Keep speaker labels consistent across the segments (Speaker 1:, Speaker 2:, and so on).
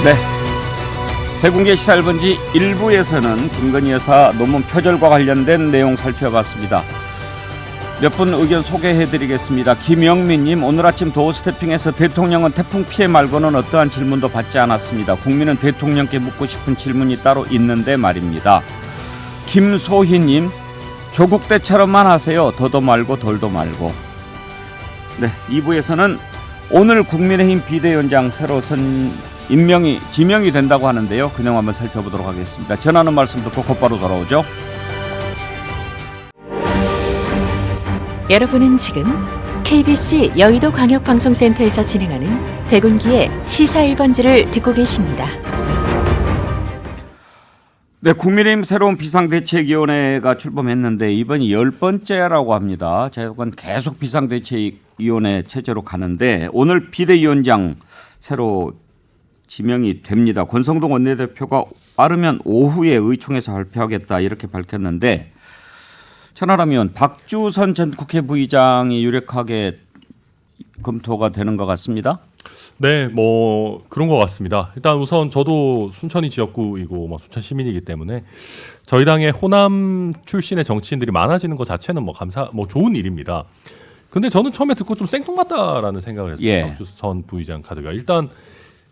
Speaker 1: 네. 대공개 시사일번지 1부에서는 김건희 여사 논문 표절과 관련된 내용 살펴봤습니다. 몇 분 의견 소개해드리겠습니다. 김영민님, 오늘 아침 도어 스태핑에서 대통령은 태풍 피해 말고는 어떠한 질문도 받지 않았습니다. 국민은 대통령께 묻고 싶은 질문이 따로 있는데 말입니다. 김소희님, 조국 때처럼만 하세요. 더도 말고 덜도 말고. 네, 2부에서는 오늘 국민의힘 비대위원장 새로 지명이 된다고 하는데요. 그 내용 한번 살펴보도록 하겠습니다. 전하는 말씀 듣고 곧바로 돌아오죠.
Speaker 2: 여러분은 지금 KBC 여의도광역방송센터에서 진행하는 대군기의 시사 1번지를 듣고 계십니다.
Speaker 1: 네, 국민의힘 새로운 비상대책위원회가 출범했는데 이번이 10번째라고 합니다. 자유권 계속 비상대책위원회 체제로 가는데 오늘 비대위원장 새로 지명이 됩니다. 권성동 원내대표가 빠르면 오후에 의총에서 발표하겠다 이렇게 밝혔는데, 천하라면 박주선 전 국회 부의장이 유력하게 검토가 되는 것 같습니다.
Speaker 3: 네, 뭐 그런 것 같습니다. 일단 우선 저도 순천이 지역구이고 뭐 순천 시민이기 때문에 저희 당의 호남 출신의 정치인들이 많아지는 것 자체는 뭐 좋은 일입니다. 근데 저는 처음에 듣고 좀 생뚱맞다라는 생각을 했어요.
Speaker 1: 예.
Speaker 3: 박주선 부의장 카드가 일단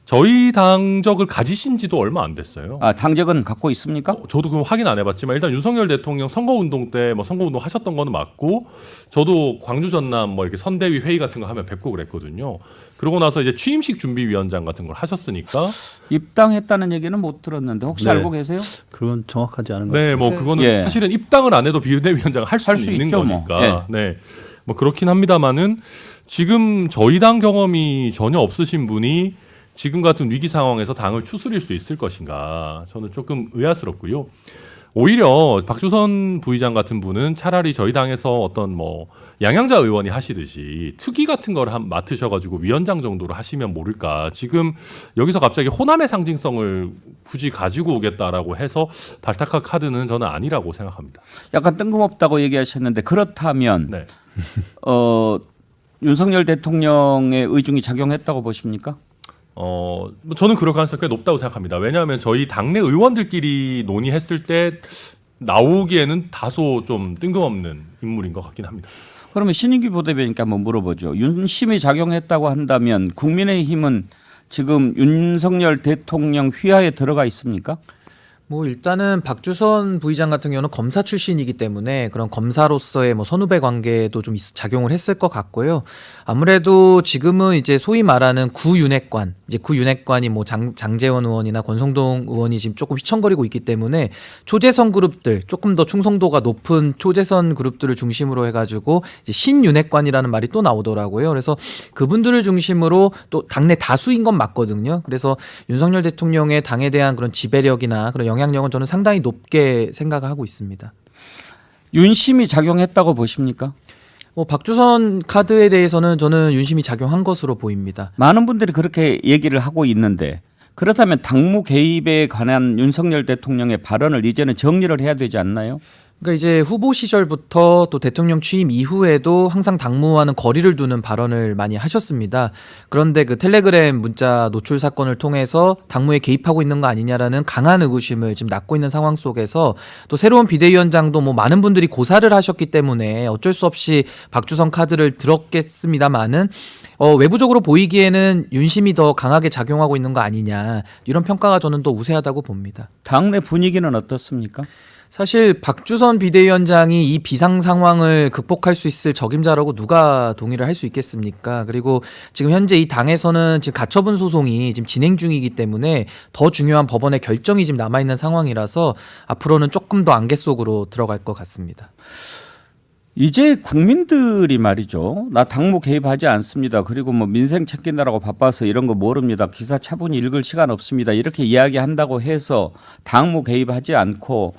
Speaker 3: 저희 당적을 가지신 지도 얼마 안 됐어요.
Speaker 1: 아, 당적은 갖고 있습니까?
Speaker 3: 저도 그럼 확인 안 해봤지만 일단 윤석열 대통령 선거운동 때 뭐 선거운동 하셨던 거는 맞고, 저도 광주 전남 뭐 이렇게 선대위 회의 같은 거 하면 뵙고 그랬거든요. 그러고 나서 이제 취임식 준비위원장 같은 걸 하셨으니까
Speaker 1: 입당했다는 얘기는 못 들었는데 혹시
Speaker 3: 네.
Speaker 1: 알고 계세요?
Speaker 4: 그건 정확하지 않은 것
Speaker 3: 네,
Speaker 4: 같습니다.
Speaker 3: 뭐 그거는
Speaker 1: 예.
Speaker 3: 사실은 입당을 안 해도 비대위원장을 할 수 있는
Speaker 1: 있죠, 뭐.
Speaker 3: 거니까. 네, 뭐 그렇긴 합니다만은 지금 저희 당 경험이 전혀 없으신 분이 지금 같은 위기 상황에서 당을 추스릴 수 있을 것인가, 저는 조금 의아스럽고요. 오히려 박주선 부의장 같은 분은 차라리 저희 당에서 어떤 뭐 양양자 의원이 하시듯이 특위 같은 걸 맡으셔가지고 위원장 정도로 하시면 모를까. 지금 여기서 갑자기 호남의 상징성을 굳이 가지고 오겠다라고 해서 발탁할 카드는 저는 아니라고 생각합니다.
Speaker 1: 약간 뜬금없다고 얘기하셨는데, 그렇다면
Speaker 3: 네.
Speaker 1: 윤석열 대통령의 의중이 작용했다고 보십니까?
Speaker 3: 뭐 저는 그럴 가능성이 꽤 높다고 생각합니다. 왜냐하면 저희 당내 의원들끼리 논의했을 때 나오기에는 다소 좀 뜬금없는 인물인 것 같긴 합니다.
Speaker 1: 그러면 신인규 부대변인께 한번 물어보죠. 윤심이 작용했다고 한다면 국민의힘은 지금 윤석열 대통령 휘하에 들어가 있습니까?
Speaker 5: 뭐 일단은 박주선 부의장 같은 경우는 검사 출신이기 때문에 그런 검사로서의 뭐 선후배 관계도 좀 작용을 했을 것 같고요. 아무래도 지금은 이제 소위 말하는 구윤핵관, 이제 구윤핵관이 뭐 장제원 의원이나 권성동 의원이 지금 조금 휘청거리고 있기 때문에 초재선 그룹들, 조금 더 충성도가 높은 초재선 그룹들을 중심으로 해가지고 이제 신윤핵관이라는 말이 또 나오더라고요. 그래서 그분들을 중심으로 또 당내 다수인 건 맞거든요. 그래서 윤석열 대통령의 당에 대한 그런 지배력이나 그런 영향력은 저는 상당히 높게 생각하고 있습니다.
Speaker 1: 윤심이 작용했다고 보십니까?
Speaker 5: 뭐 박주선 카드에 대해서는 저는 윤심이 작용한 것으로 보입니다.
Speaker 1: 많은 분들이 그렇게 얘기를 하고 있는데, 그렇다면 당무 개입에 관한 윤석열 대통령의 발언을 이제는 정리를 해야 되지 않나요?
Speaker 5: 그러니까 이제 후보 시절부터 또 대통령 취임 이후에도 항상 당무와는 거리를 두는 발언을 많이 하셨습니다. 그런데 그 텔레그램 문자 노출 사건을 통해서 당무에 개입하고 있는 거 아니냐라는 강한 의구심을 지금 낳고 있는 상황 속에서 또 새로운 비대위원장도 뭐 많은 분들이 고사를 하셨기 때문에 어쩔 수 없이 박주선 카드를 들었겠습니다만은 외부적으로 보이기에는 윤심이 더 강하게 작용하고 있는 거 아니냐, 이런 평가가 저는 더 우세하다고 봅니다.
Speaker 1: 당내 분위기는 어떻습니까?
Speaker 5: 사실 박주선 비대위원장이 이 비상 상황을 극복할 수 있을 적임자라고 누가 동의를 할 수 있겠습니까? 그리고 지금 현재 이 당에서는 지금 가처분 소송이 지금 진행 중이기 때문에 더 중요한 법원의 결정이 지금 남아있는 상황이라서 앞으로는 조금 더 안개 속으로 들어갈 것 같습니다.
Speaker 1: 이제 국민들이 말이죠, 나 당무 개입하지 않습니다, 그리고 뭐 민생 챙긴다라고 바빠서 이런 거 모릅니다, 기사 차분히 읽을 시간 없습니다, 이렇게 이야기한다고 해서 당무 개입하지 않고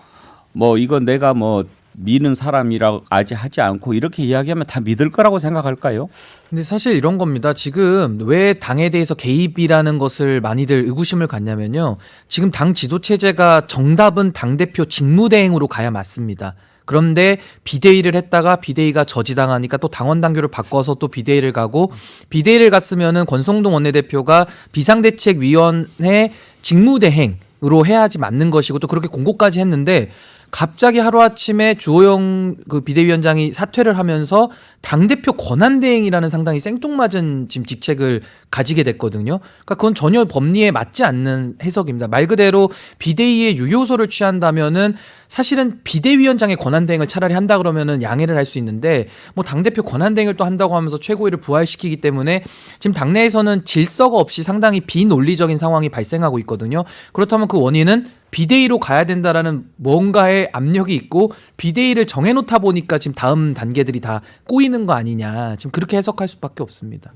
Speaker 1: 뭐 이건 내가 뭐 미는 사람이라고 아직 하지 않고 이렇게 이야기하면 다 믿을 거라고 생각할까요?
Speaker 5: 근데 사실 이런 겁니다. 지금 왜 당에 대해서 개입이라는 것을 많이들 의구심을 갖냐면요, 지금 당 지도 체제가 정답은 당대표 직무대행으로 가야 맞습니다. 그런데 비대위를 했다가 비대위가 저지당하니까 또 당원 당규를 바꿔서 또 비대위를 가고 비대위를 갔으면은 권성동 원내대표가 비상대책위원회 직무대행으로 해야지 맞는 것이고 또 그렇게 공고까지 했는데 갑자기 하루아침에 주호영 그 비대위원장이 사퇴를 하면서 당대표 권한대행이라는 상당히 생뚱맞은 지금 직책을 가지게 됐거든요. 그러니까 그건 전혀 법리에 맞지 않는 해석입니다. 말 그대로 비대위의 유효소를 취한다면은 사실은 비대위원장의 권한대행을 차라리 한다 그러면은 양해를 할 수 있는데 뭐 당대표 권한대행을 또 한다고 하면서 최고위를 부활시키기 때문에 지금 당내에서는 질서가 없이 상당히 비논리적인 상황이 발생하고 있거든요. 그렇다면 그 원인은 비대위로 가야 된다라는 뭔가의 압력이 있고 비대위를 정해놓다 보니까 지금 다음 단계들이 다 꼬이는 거 아니냐. 지금 그렇게 해석할 수밖에 없습니다.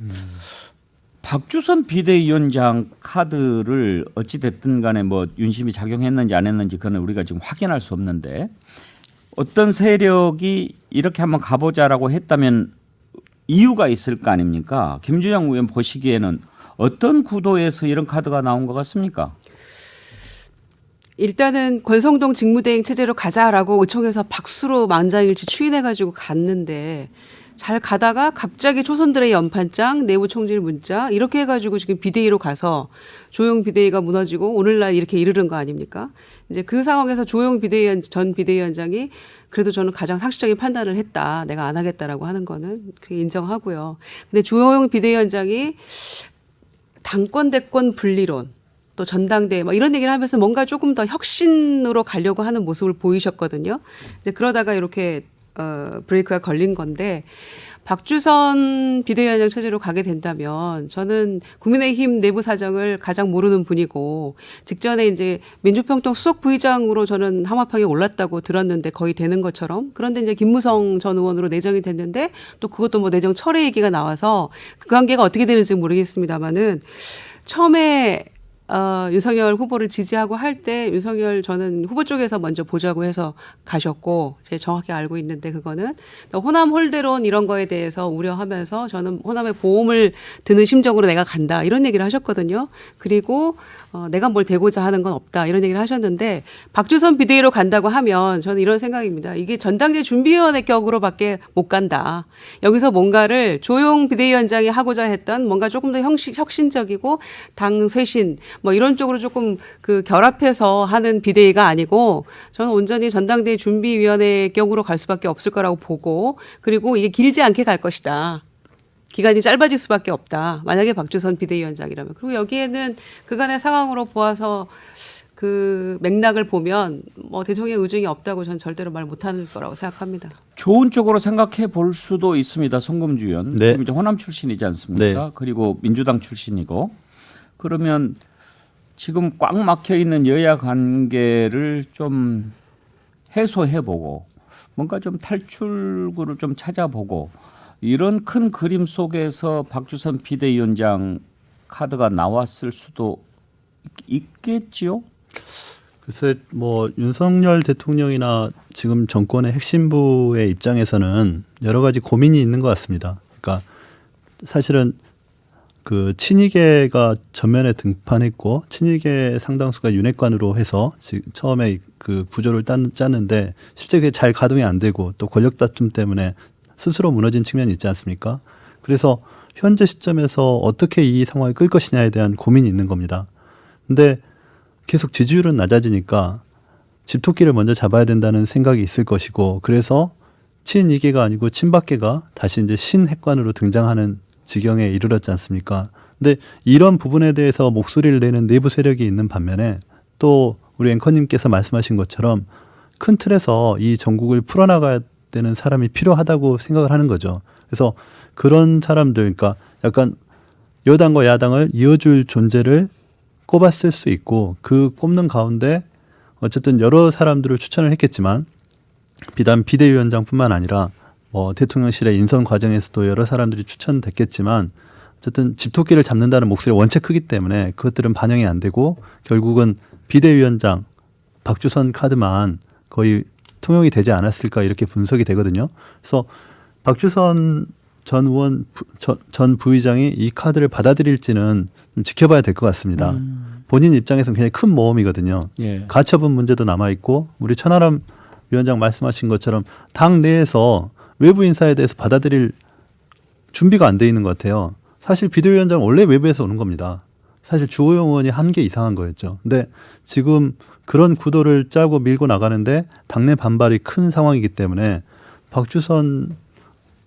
Speaker 1: 박주선 비대위원장 카드를 어찌 됐든 간에 뭐 윤심이 작용했는지 안 했는지 그건 우리가 지금 확인할 수 없는데 어떤 세력이 이렇게 한번 가보자라고 했다면 이유가 있을 거 아닙니까? 김준영 의원 보시기에는 어떤 구도에서 이런 카드가 나온 것 같습니까?
Speaker 4: 일단은 권성동 직무대행 체제로 가자라고 의총에서 박수로 만장일치 추인해가지고 갔는데 잘 가다가 갑자기 초선들의 연판장, 내부 총질 문자 이렇게 해가지고 지금 비대위로 가서 조용 비대위가 무너지고 오늘날 이렇게 이르는 거 아닙니까? 이제 그 상황에서 조용 전 비대위원장이 그래도 저는 가장 상식적인 판단을 했다. 내가 안 하겠다라고 하는 거는 인정하고요. 근데 조용 비대위원장이 당권 대권 분리론 또 전당대회 뭐 이런 얘기를 하면서 뭔가 조금 더 혁신으로 가려고 하는 모습을 보이셨거든요. 이제 그러다가 이렇게 브레이크가 걸린 건데 박주선 비대위원장 체제로 가게 된다면 저는 국민의힘 내부 사정을 가장 모르는 분이고 직전에 이제 민주평통 수석 부의장으로 저는 하마평에 올랐다고 들었는데 거의 되는 것처럼 그런데 이제 김무성 전 의원으로 내정이 됐는데 또 그것도 뭐 내정 철회 얘기가 나와서 그 관계가 어떻게 되는지 모르겠습니다만은 처음에 윤석열 후보를 지지하고 할 때 윤석열 저는 후보 쪽에서 먼저 보자고 해서 가셨고 제가 정확히 알고 있는데 그거는 호남 홀대론 이런 거에 대해서 우려하면서 저는 호남의 보험을 드는 심정으로 내가 간다 이런 얘기를 하셨거든요. 그리고 내가 뭘 되고자 하는 건 없다 이런 얘기를 하셨는데 박주선 비대위로 간다고 하면 저는 이런 생각입니다. 이게 전당대 준비위원회 격으로밖에 못 간다. 여기서 뭔가를 조용 비대위원장이 하고자 했던 뭔가 조금 더 혁신적이고 당 쇄신 뭐 이런 쪽으로 조금 그 결합해서 하는 비대위가 아니고 저는 온전히 전당대 준비위원회 격으로 갈 수밖에 없을 거라고 보고 그리고 이게 길지 않게 갈 것이다. 기간이 짧아질 수밖에 없다. 만약에 박주선 비대위원장이라면. 그리고 여기에는 그간의 상황으로 보아서 그 맥락을 보면 뭐 대통령의 의중이 없다고 저는 절대로 말 못하는 거라고 생각합니다.
Speaker 1: 좋은 쪽으로 생각해 볼 수도 있습니다. 송금주 의원.
Speaker 6: 네.
Speaker 1: 지금 이제 호남 출신이지 않습니까?
Speaker 6: 네.
Speaker 1: 그리고 민주당 출신이고 그러면 지금 꽉 막혀 있는 여야 관계를 좀 해소해보고 뭔가 좀 탈출구를 좀 찾아보고 이런 큰 그림 속에서 박주선 비대위원장 카드가 나왔을 수도 있겠지요?
Speaker 6: 글쎄 뭐 윤석열 대통령이나 지금 정권의 핵심부의 입장에서는 여러 가지 고민이 있는 것 같습니다. 그러니까 사실은 그 친이계가 전면에 등판했고 친이계 상당수가 윤핵관으로 해서 처음에 그 구조를 짰는데 실제 그게 잘 가동이 안 되고 또 권력 다툼 때문에 스스로 무너진 측면이 있지 않습니까? 그래서 현재 시점에서 어떻게 이 상황을 끌 것이냐에 대한 고민이 있는 겁니다. 근데 계속 지지율은 낮아지니까 집토끼를 먼저 잡아야 된다는 생각이 있을 것이고 그래서 친이계가 아니고 친박계가 다시 이제 신핵관으로 등장하는 지경에 이르렀지 않습니까? 근데 이런 부분에 대해서 목소리를 내는 내부 세력이 있는 반면에 또 우리 앵커님께서 말씀하신 것처럼 큰 틀에서 이 전국을 풀어나가야 되는 사람이 필요하다고 생각을 하는 거죠. 그래서 그런 사람들, 그러니까 약간 여당과 야당을 이어줄 존재를 꼽았을 수 있고 그 꼽는 가운데 어쨌든 여러 사람들을 추천을 했겠지만 비단 비대위원장뿐만 아니라 뭐 대통령실의 인선 과정에서도 여러 사람들이 추천됐겠지만 어쨌든 집토끼를 잡는다는 목소리가 원체 크기 때문에 그것들은 반영이 안 되고 결국은 비대위원장 박주선 카드만 거의 통용이 되지 않았을까 이렇게 분석이 되거든요. 그래서 박주선 전 의원 전 부의장이 이 카드를 받아들일지는 좀 지켜봐야 될 것 같습니다. 본인 입장에서는 굉장히 큰 모험이거든요.
Speaker 1: 예.
Speaker 6: 가처분 문제도 남아 있고 우리 천하람 위원장 말씀하신 것처럼 당 내에서 외부 인사에 대해서 받아들일 준비가 안 돼 있는 것 같아요. 사실 비대위원장은 원래 외부에서 오는 겁니다. 사실 주호영 의원이 한 게 이상한 거였죠. 근데 지금 그런 구도를 짜고 밀고 나가는데 당내 반발이 큰 상황이기 때문에 박주선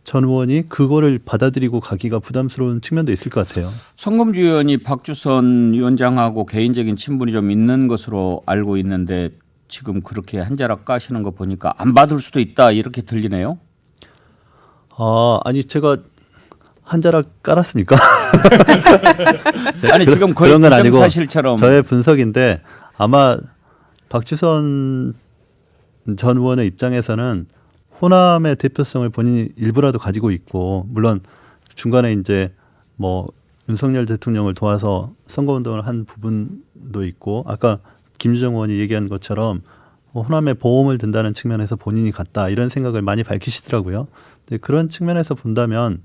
Speaker 6: 전 의원이 그거를 받아들이고 가기가 부담스러운 측면도 있을 것 같아요.
Speaker 1: 송금주 의원이 박주선 위원장하고 개인적인 친분이 좀 있는 것으로 알고 있는데 지금 그렇게 한 자락 까시는 거 보니까 안 받을 수도 있다 이렇게 들리네요.
Speaker 6: 아니 제가 한 자락 깔았습니까?
Speaker 1: 아니 지금 거의
Speaker 6: 그런 건 아니고
Speaker 1: 사실처럼
Speaker 6: 저의 분석인데 아마 박주선 전 의원의 입장에서는 호남의 대표성을 본인이 일부라도 가지고 있고 물론 중간에 이제 뭐 윤석열 대통령을 도와서 선거운동을 한 부분도 있고 아까 김주정 의원이 얘기한 것처럼 호남에 보험을 든다는 측면에서 본인이 갔다 이런 생각을 많이 밝히시더라고요. 근데 그런 측면에서 본다면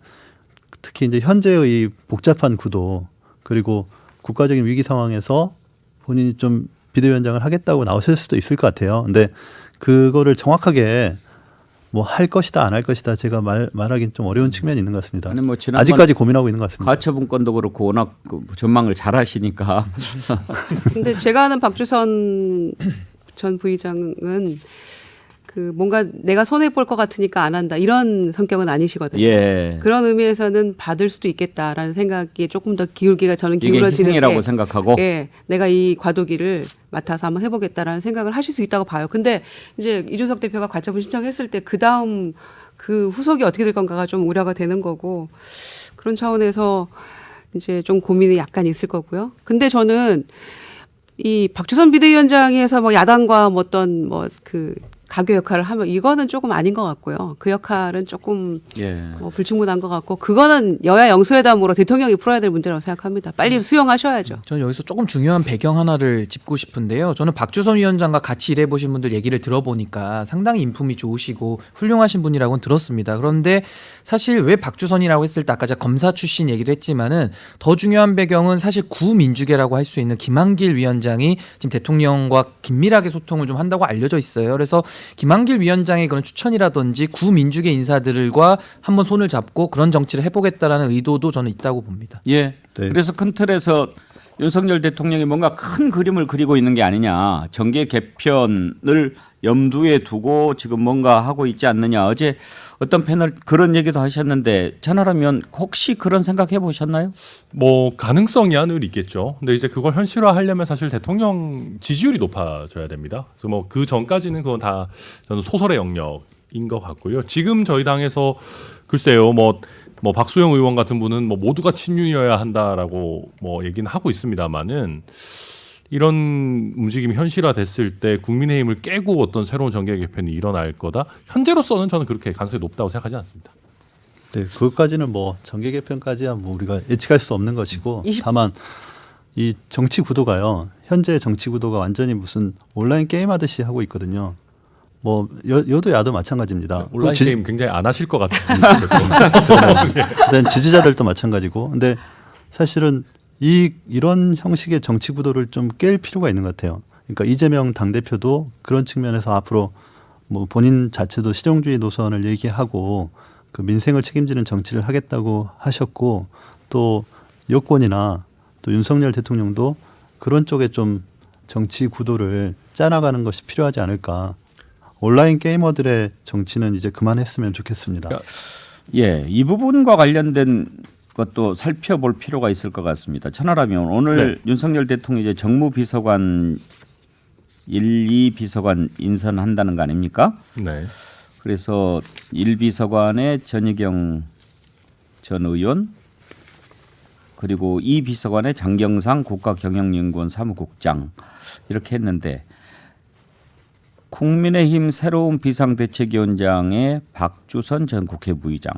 Speaker 6: 특히 이제 현재의 복잡한 구도 그리고 국가적인 위기 상황에서 본인이 좀 비대위원장을 하겠다고 나오실 수도 있을 것 같아요. 근데 그거를 정확하게 뭐 할 것이다 안 할 것이다 제가 말하기는 좀 어려운 측면이 있는 것 같습니다.
Speaker 1: 아니 뭐 지난번
Speaker 6: 아직까지 고민하고 있는 것 같습니다.
Speaker 1: 가처분 건도 그렇고 워낙 그 전망을 잘 하시니까
Speaker 4: 근데 제가 아는 박주선 전 부의장은 그 뭔가 내가 손해 볼 것 같으니까 안 한다 이런 성격은 아니시거든요.
Speaker 1: 예.
Speaker 4: 그런 의미에서는 받을 수도 있겠다라는 생각이 조금 더 기울기가 저는
Speaker 1: 이게
Speaker 4: 기울어지는
Speaker 1: 희생이라고
Speaker 4: 게
Speaker 1: 생각하고
Speaker 4: 예, 내가 이 과도기를 맡아서 한번 해보겠다라는 생각을 하실 수 있다고 봐요. 근데 이제 이준석 대표가 가처분 신청했을 때 그 다음 그 후속이 어떻게 될 건가가 좀 우려가 되는 거고 그런 차원에서 이제 좀 고민이 약간 있을 거고요. 근데 저는 이 박주선 비대위원장이 해서 뭐 야당과 뭐 어떤 뭐 그 가교 역할을 하면 이거는 조금 아닌 것 같고요. 그 역할은 조금
Speaker 1: 예.
Speaker 4: 뭐 불충분한 것 같고 그거는 여야 영수회담으로 대통령이 풀어야 될 문제라고 생각합니다. 빨리 수용하셔야죠.
Speaker 5: 저는 여기서 조금 중요한 배경 하나를 짚고 싶은데요. 저는 박주선 위원장과 같이 일해보신 분들 얘기를 들어보니까 상당히 인품이 좋으시고 훌륭하신 분이라고는 들었습니다. 그런데 사실 왜 박주선이라고 했을 때 아까 제가 검사 출신 얘기도 했지만은 더 중요한 배경은 사실 구민주계라고 할 수 있는 김한길 위원장이 지금 대통령과 긴밀하게 소통을 좀 한다고 알려져 있어요. 그래서 김한길 위원장의 그런 추천이라든지 구민주계 인사들과 한번 손을 잡고 그런 정치를 해보겠다라는 의도도 저는 있다고 봅니다.
Speaker 1: 예.
Speaker 6: 네.
Speaker 1: 그래서 큰 틀에서 윤석열 대통령이 뭔가 큰 그림을 그리고 있는 게 아니냐. 정계 개편을 염두에 두고 지금 뭔가 하고 있지 않느냐. 어제 어떤 패널 그런 얘기도 하셨는데 전하라면 혹시 그런 생각 해보셨나요?
Speaker 3: 뭐 가능성이야 늘 있겠죠. 근데 이제 그걸 현실화하려면 사실 대통령 지지율이 높아져야 됩니다. 그래서 뭐 그 전까지는 그건 다 저는 소설의 영역인 것 같고요. 지금 저희 당에서 글쎄요, 뭐 박수영 의원 같은 분은 뭐 모두가 친윤이어야 한다라고 뭐 얘기는 하고 있습니다만은 이런 움직임이 현실화됐을 때 국민의힘을 깨고 어떤 새로운 정계 개편이 일어날 거다. 현재로서는 저는 그렇게 가능성이 높다고 생각하지 않습니다.
Speaker 6: 네, 그것까지는 뭐 정계 개편까지야 뭐 우리가 예측할 수 없는 것이고 다만 이 정치 구도가요. 현재 정치 구도가 완전히 무슨 온라인 게임 하듯이 하고 있거든요. 뭐 여도 야도 마찬가지입니다.
Speaker 3: 온라인 게임 굉장히 안 하실 것 같아요.
Speaker 6: 일단 지지자들도 마찬가지고. 근데 사실은 이런 형식의 정치 구도를 좀 깰 필요가 있는 것 같아요. 그러니까 이재명 당대표도 그런 측면에서 앞으로 뭐 본인 자체도 실용주의 노선을 얘기하고 그 민생을 책임지는 정치를 하겠다고 하셨고 또 여권이나 또 윤석열 대통령도 그런 쪽에 좀 정치 구도를 짜나가는 것이 필요하지 않을까. 온라인 게이머들의 정치는 이제 그만했으면 좋겠습니다.
Speaker 1: 예, 이 부분과 관련된 것도 살펴볼 필요가 있을 것 같습니다. 천하라면 오늘 윤석열 대통령이 이제 정무비서관 1, 2비서관 인선한다는 거 아닙니까?
Speaker 3: 네.
Speaker 1: 그래서 1비서관에 전희경 전 의원 그리고 2비서관에 장경상 국가경영연구원 사무국장 이렇게 했는데 국민의힘 새로운 비상대책위원장에 박주선 전 국회부의장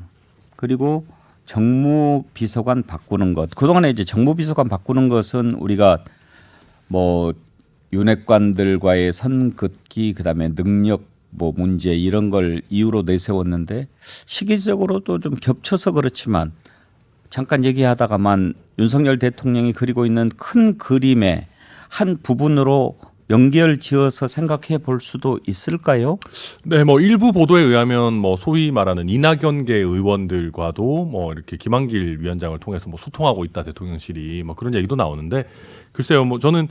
Speaker 1: 그리고 정무비서관 바꾸는 것. 그동안에 이제 정무비서관 바꾸는 것은 우리가 뭐 윤핵관들과의 선긋기 그다음에 능력 뭐 문제 이런 걸 이유로 내세웠는데 시기적으로도 좀 겹쳐서 그렇지만 잠깐 얘기하다가만 윤석열 대통령이 그리고 있는 큰 그림의 한 부분으로 연결지어서 생각해 볼 수도 있을까요?
Speaker 3: 네, 뭐 일부 보도에 의하면 뭐 소위 말하는 이낙연계 의원들과도 뭐 이렇게 김한길 위원장을 통해서 뭐 소통하고 있다 대통령실이 뭐 그런 얘기도 나오는데 글쎄요, 뭐 저는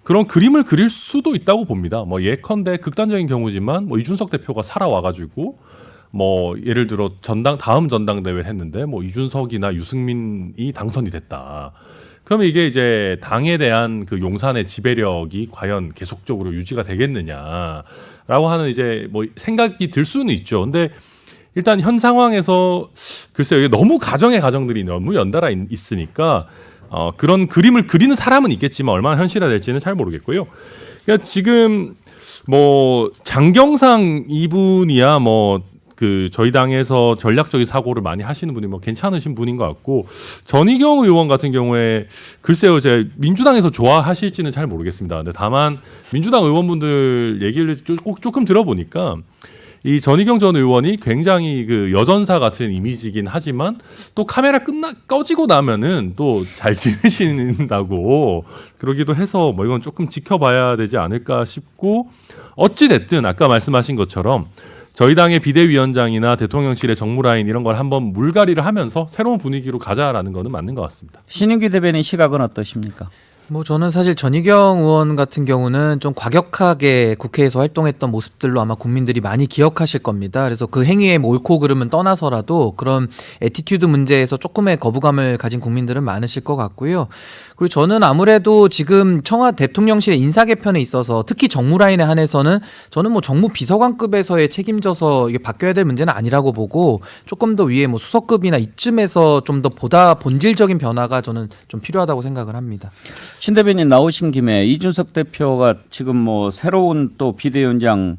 Speaker 3: 그런 그림을 그릴 수도 있다고 봅니다. 뭐 예컨대 극단적인 경우지만 뭐 이준석 대표가 살아와가지고 뭐 예를 들어 다음 전당대회를 했는데 뭐 이준석이나 유승민이 당선이 됐다. 그러면 이게 이제 당에 대한 그 용산의 지배력이 과연 계속적으로 유지가 되겠느냐라고 하는 이제 뭐 생각이 들 수는 있죠. 근데 일단 현 상황에서 글쎄요, 이게 너무 가정들이 너무 연달아 있으니까 그런 그림을 그리는 사람은 있겠지만 얼마나 현실화될지는 잘 모르겠고요. 그러니까 지금 뭐 장경상 이분이야 뭐 그 저희 당에서 전략적인 사고를 많이 하시는 분이 뭐 괜찮으신 분인 것 같고 전희경 의원 같은 경우에 글쎄요, 제가 민주당에서 좋아하실지는 잘 모르겠습니다. 근데 다만 민주당 의원분들 얘기를 조금 들어보니까 이 전희경 전 의원이 굉장히 그 여전사 같은 이미지이긴 하지만 또 카메라 꺼지고 나면은 또 잘 지내신다고 그러기도 해서 뭐 이건 조금 지켜봐야 되지 않을까 싶고 어찌 됐든 아까 말씀하신 것처럼 저희 당의 비대위원장이나 대통령실의 정무라인 이런 걸 한번 물갈이를 하면서 새로운 분위기로 가자라는 거는 맞는 것 같습니다.
Speaker 1: 신인규 대변인 시각은 어떠십니까?
Speaker 5: 뭐 저는 사실 전희경 의원 같은 경우는 좀 과격하게 국회에서 활동했던 모습들로 아마 국민들이 많이 기억하실 겁니다. 그래서 그 행위의 뭐 옳고 그름은 떠나서라도 그런 애티튜드 문제에서 조금의 거부감을 가진 국민들은 많으실 것 같고요. 그리고 저는 아무래도 지금 청와대 대통령실의 인사 개편에 있어서 특히 정무 라인에 한해서는 저는 뭐 정무 비서관급에서의 책임져서 이게 바뀌어야 될 문제는 아니라고 보고 조금 더 위에 뭐 수석급이나 이쯤에서 좀 더 보다 본질적인 변화가 저는 좀 필요하다고 생각을 합니다.
Speaker 1: 신 대변인 나오신 김에 이준석 대표가 지금 뭐 새로운 또 비대위원장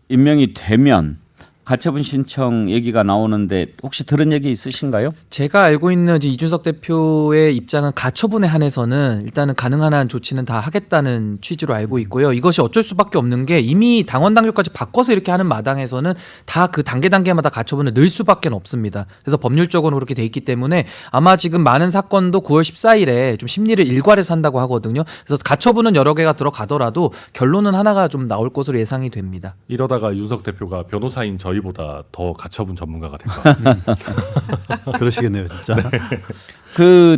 Speaker 1: 임명이 되면 가처분 신청 얘기가 나오는데 혹시 들은 얘기 있으신가요?
Speaker 5: 제가 알고 있는 이제 이준석 대표의 입장은 가처분에 한해서는 일단은 가능한 한 조치는 다 하겠다는 취지로 알고 있고요. 이것이 어쩔 수밖에 없는 게 이미 당원 당규까지 바꿔서 이렇게 하는 마당에서는 다 그 단계마다 가처분을 넣을 수밖에 없습니다. 그래서 법률적으로 그렇게 돼 있기 때문에 아마 지금 많은 사건도 9월 14일에 좀 심리를 일괄해서 한다고 하거든요. 그래서 가처분은 여러 개가 들어가더라도 결론은 하나가 좀 나올 것으로 예상이 됩니다.
Speaker 3: 이러다가 윤석 대표가 변호사인 저희보다 더 가처분 전문가가 될 것 같아요.
Speaker 6: 그러시겠네요, 진짜.
Speaker 1: 그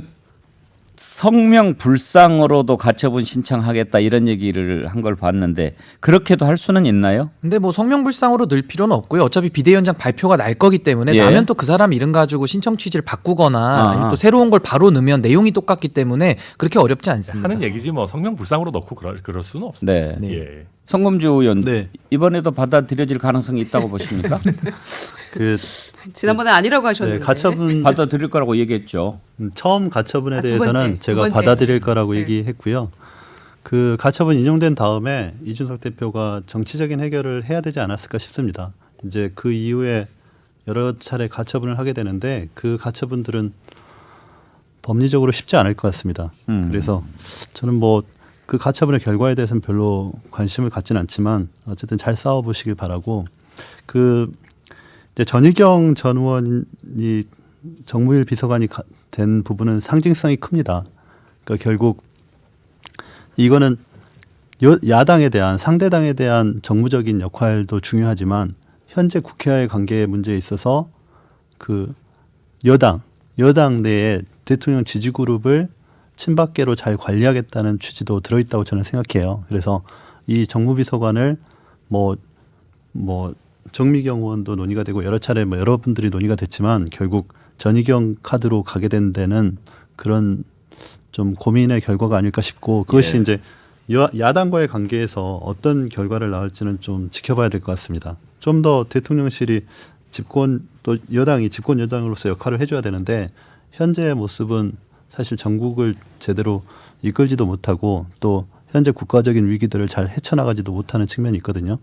Speaker 1: 성명 불상으로도 가처분 신청하겠다 이런 얘기를 한 걸 봤는데 그렇게도 할 수는 있나요?
Speaker 5: 근데 뭐 성명불상으로 넣을 필요는 없고요. 어차피 비대위원장 발표가 날 거기 때문에
Speaker 1: 예.
Speaker 5: 나면 또 그 사람 이름 가지고 신청 취지를 바꾸거나 아니면 또 새로운 걸 바로 넣으면 내용이 똑같기 때문에 그렇게 어렵지 않습니다.
Speaker 3: 하는 얘기지 뭐 성명 불상으로 넣고 그럴 수는 없습니다.
Speaker 1: 네.
Speaker 5: 네.
Speaker 3: 예.
Speaker 1: 성금주 의원
Speaker 6: 네.
Speaker 1: 이번에도 받아들여질 가능성이 있다고 보십니까?
Speaker 6: 그
Speaker 4: 지난번에 아니라고 하셨는데.
Speaker 6: 네, 가처분
Speaker 1: 받아들일 거라고 얘기했죠.
Speaker 6: 처음 가처분에
Speaker 4: 두
Speaker 6: 대해서는
Speaker 4: 번째,
Speaker 6: 제가
Speaker 4: 두 번째.
Speaker 6: 받아들일 거라고
Speaker 4: 네.
Speaker 6: 얘기했고요. 그 가처분 인용된 다음에 이준석 대표가 정치적인 해결을 해야 되지 않았을까 싶습니다. 이제 그 이후에 여러 차례 가처분을 하게 되는데 그 가처분들은 법리적으로 쉽지 않을 것 같습니다. 그래서 저는 뭐 그 가처분의 결과에 대해서는 별로 관심을 갖지는 않지만 어쨌든 잘 싸워보시길 바라고 그 이제 전희경 전 의원이 정무일 비서관이 된 부분은 상징성이 큽니다. 그러니까 결국 이거는 야당에 대한 상대당에 대한 정무적인 역할도 중요하지만 현재 국회와의 관계 문제에 있어서 그 여당 내에 대통령 지지 그룹을 친박계로 잘 관리하겠다는 취지도 들어있다고 저는 생각해요. 그래서 이 정무비서관을 뭐 정미경 의원도 논의가 되고 여러 차례 뭐 여러분들이 논의가 됐지만 결국 전희경 카드로 가게 된 데는 그런 좀 고민의 결과가 아닐까 싶고 그것이
Speaker 3: 예.
Speaker 6: 이제 야당과의 관계에서 어떤 결과를 낳을지는 좀 지켜봐야 될 것 같습니다. 좀 더 대통령실이 또 여당이 집권 여당으로서 역할을 해줘야 되는데 현재의 모습은 사실 전국을 제대로 이끌지도 못하고 또 현재 국가적인 위기들을 잘 헤쳐나가지도 못하는 측면이 있거든요.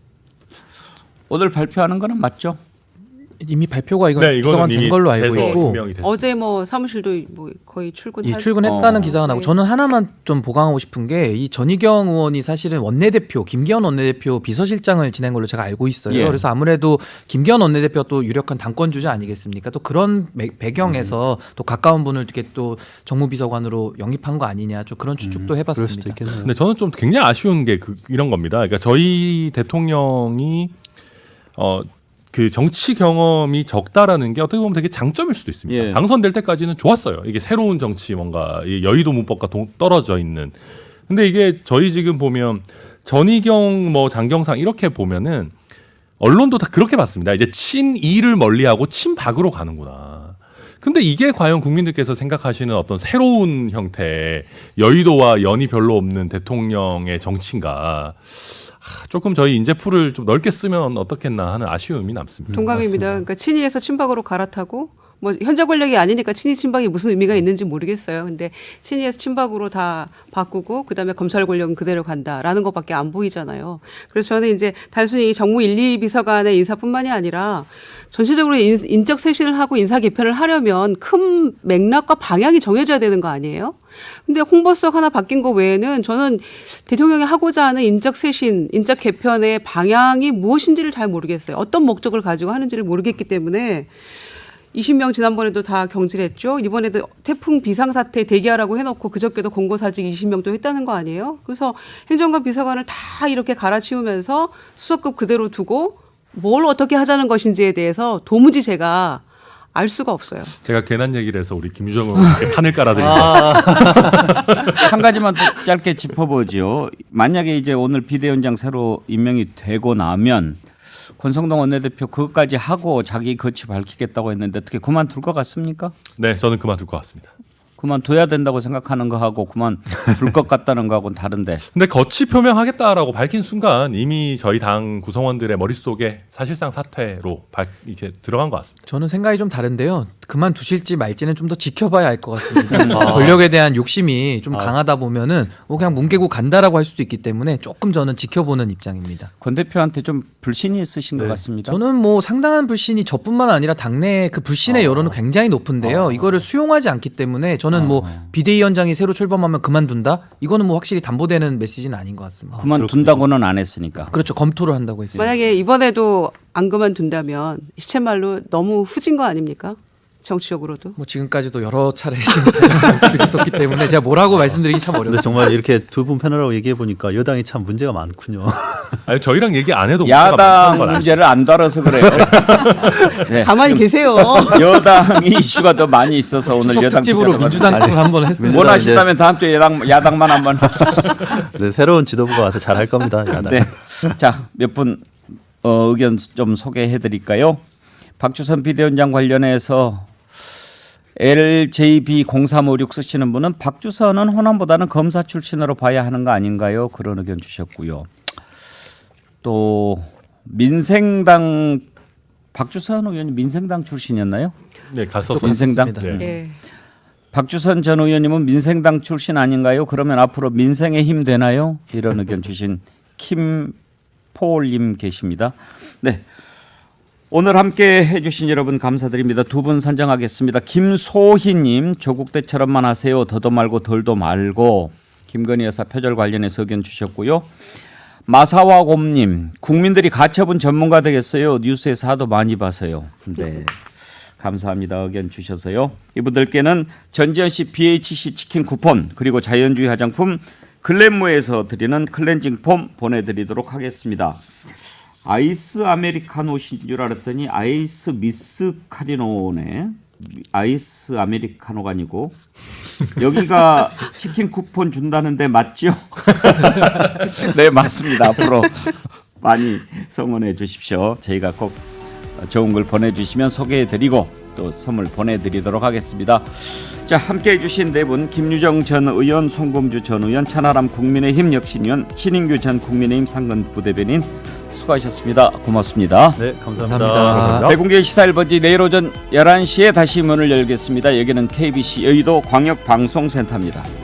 Speaker 1: 오늘 발표하는 거는 맞죠?
Speaker 5: 이미 발표가 이건
Speaker 3: 네,
Speaker 5: 비서관 된 걸로 알고
Speaker 3: 돼서
Speaker 5: 있고
Speaker 3: 임명이 됐습니다.
Speaker 4: 어제 뭐 사무실도 뭐 거의
Speaker 5: 출근했다는 기사가 나고
Speaker 4: 네.
Speaker 5: 저는 하나만 좀 보강하고 싶은 게 이 전희경 의원이 사실은 원내대표 김기현 원내대표 비서실장을 지낸 걸로 제가 알고 있어요.
Speaker 1: 예.
Speaker 5: 그래서 아무래도 김기현 원내대표가 또 유력한 당권 주자 아니겠습니까? 또 그런 배경에서 또 가까운 분을 이렇게 또 정무비서관으로 영입한 거 아니냐 좀 그런 추측도
Speaker 6: 그럴 수도
Speaker 5: 해봤습니다.
Speaker 6: 있겠네요.
Speaker 3: 근데 저는 좀 굉장히 아쉬운 게 이런 겁니다. 그러니까 저희 대통령이 그 정치 경험이 적다라는 게 어떻게 보면 되게 장점일 수도 있습니다.
Speaker 1: 예.
Speaker 3: 당선될 때까지는 좋았어요. 이게 새로운 정치 뭔가 이 여의도 문법과 떨어져 있는. 근데 이게 저희 지금 보면 전희경 뭐 장경상 이렇게 보면은 언론도 다 그렇게 봤습니다. 이제 친이를 멀리하고 친박으로 가는구나. 근데 이게 과연 국민들께서 생각하시는 어떤 새로운 형태의 여의도와 연이 별로 없는 대통령의 정치인가. 조금 저희 인재풀을 좀 넓게 쓰면 어떻겠나 하는 아쉬움이 남습니다.
Speaker 4: 동감입니다. 그러니까 친이에서 친박으로 갈아타고 뭐 현재 권력이 아니니까 친이 친박이 무슨 의미가 있는지 모르겠어요. 근데 친이에서 친박으로 다 바꾸고 그다음에 검찰 권력은 그대로 간다라는 것밖에 안 보이잖아요. 그래서 저는 이제 단순히 이 정무 1, 2 비서관의 인사뿐만이 아니라 전체적으로 인적 쇄신을 하고 인사 개편을 하려면 큰 맥락과 방향이 정해져야 되는 거 아니에요? 근데 홍보석 하나 바뀐 거 외에는 저는 대통령이 하고자 하는 인적 쇄신, 인적 개편의 방향이 무엇인지를 잘 모르겠어요. 어떤 목적을 가지고 하는지를 모르겠기 때문에 20명 지난번에도 다 경질했죠. 이번에도 태풍 비상사태 대기하라고 해놓고 그저께도 공고사직 20명 또 했다는 거 아니에요? 그래서 행정관 비서관을 다 이렇게 갈아치우면서 수석급 그대로 두고 뭘 어떻게 하자는 것인지에 대해서 도무지 제가 알 수가 없어요.
Speaker 3: 제가 괜한 얘기를 해서 우리 김유정 의원께 판을 깔아드립니다.
Speaker 1: 한 가지만 더 짧게 짚어보죠. 만약에 이제 오늘 비대위원장 새로 임명이 되고 나면 권성동 원내대표 그것까지 하고 자기 거취 밝히겠다고 했는데 어떻게 그만둘 것 같습니까?
Speaker 3: 네, 저는 그만둘 것 같습니다.
Speaker 1: 그만둬야 된다고 생각하는 거하고 그만둘 것 같다는 거하고는 다른데.
Speaker 3: 근데 거취 표명하겠다라고 밝힌 순간 이미 저희 당 구성원들의 머릿속에 사실상 사퇴로 이제 들어간 것 같습니다.
Speaker 5: 저는 생각이 좀 다른데요. 그만두실지 말지는 좀 더 지켜봐야 알 것 같습니다. 권력에 대한 욕심이 좀 강하다 보면은 뭐 그냥 뭉개고 간다라고 할 수도 있기 때문에 조금 저는 지켜보는 입장입니다.
Speaker 1: 권 대표한테 좀 불신이 있으신 것 같습니다.
Speaker 5: 저는 뭐 상당한 불신이 저뿐만 아니라 당내 그 불신의 여론은 굉장히 높은데요. 이거를 수용하지 않기 때문에 저는 뭐 비대위원장이 새로 출범하면 그만둔다? 이거는 뭐 확실히 담보되는 메시지는 아닌 것 같습니다.
Speaker 1: 그만둔다고는 안 했으니까.
Speaker 5: 그렇죠. 검토를 한다고 했습니다.
Speaker 4: 만약에 이번에도 안 그만둔다면 시체말로 너무 후진 거 아닙니까? 정치적으로도.
Speaker 5: 뭐 지금까지도 여러 차례 모습들이 있었기 때문에 제가 뭐라고 말씀드리기 참
Speaker 6: 근데
Speaker 5: 어렵습니다.
Speaker 6: 정말 이렇게 두 분 패널하고 얘기해 보니까 여당이 참 문제가 많군요.
Speaker 3: 아니 저희랑 얘기 안 해도 문제가 많다는
Speaker 1: 야당
Speaker 3: 걸 아시죠?
Speaker 1: 문제를 안 다뤄서 그래요. 네.
Speaker 4: 가만히 계세요.
Speaker 1: 여당이 이슈가 더 많이 있어서 오늘
Speaker 5: 추석
Speaker 1: 여당
Speaker 5: 특집으로
Speaker 1: 특집으로
Speaker 5: 민주당 걸 한번 했습니다.
Speaker 1: 원하신다면 다음 주에 야당만 한번.
Speaker 6: 네, 새로운 지도부가 와서 잘 할 겁니다. 야당.
Speaker 1: 네. 자, 몇 분 의견 좀 소개해 드릴까요? 박주선 비대위원장 관련해서 LJB0356 쓰시는 분은 박주선은 호남보다는 검사 출신으로 봐야 하는 거 아닌가요? 그런 의견 주셨고요. 또 민생당 박주선 의원이 민생당 출신이었나요?
Speaker 3: 네, 갔었어요.
Speaker 1: 민생당.
Speaker 3: 네.
Speaker 4: 네.
Speaker 1: 박주선 전 의원님은 민생당 출신 아닌가요? 그러면 앞으로 민생의 힘 되나요? 이런 의견 주신 김포올님 계십니다. 네. 오늘 함께 해주신 여러분 감사드립니다. 두 분 선정하겠습니다. 김소희님, 조국 때처럼만 하세요. 더도 말고 덜도 말고. 김건희 여사 표절 관련해서 의견 주셨고요. 마사와곰님, 국민들이 가처분 전문가 되겠어요. 뉴스에서 하도 많이 봐서요. 네, 감사합니다. 의견 주셔서요. 이분들께는 전지현 씨 BHC 치킨 쿠폰 그리고 자연주의 화장품 글램무에서 드리는 클렌징 폼 보내드리도록 하겠습니다. 아이스 아메리카노신 줄 알았더니 아이스 미스카리노네. 아이스 아메리카노가 아니고 여기가 치킨 쿠폰 준다는데 맞죠? 네, 맞습니다. 앞으로 많이 성원해 주십시오. 저희가 꼭 좋은 걸 보내주시면 소개해드리고 또 선물 보내드리도록 하겠습니다. 자, 함께해 주신 네 분, 김유정 전 의원, 송범주 전 의원, 천하람 국민의힘 혁신위원, 신인규 전 국민의힘 상근 부대변인 수고하셨습니다. 고맙습니다.
Speaker 6: 네, 감사합니다.
Speaker 5: 감사합니다.
Speaker 1: 대공개 시사 1번지 내일 오전 11시에 다시 문을 열겠습니다. 여기는 KBC 여의도 광역방송센터입니다.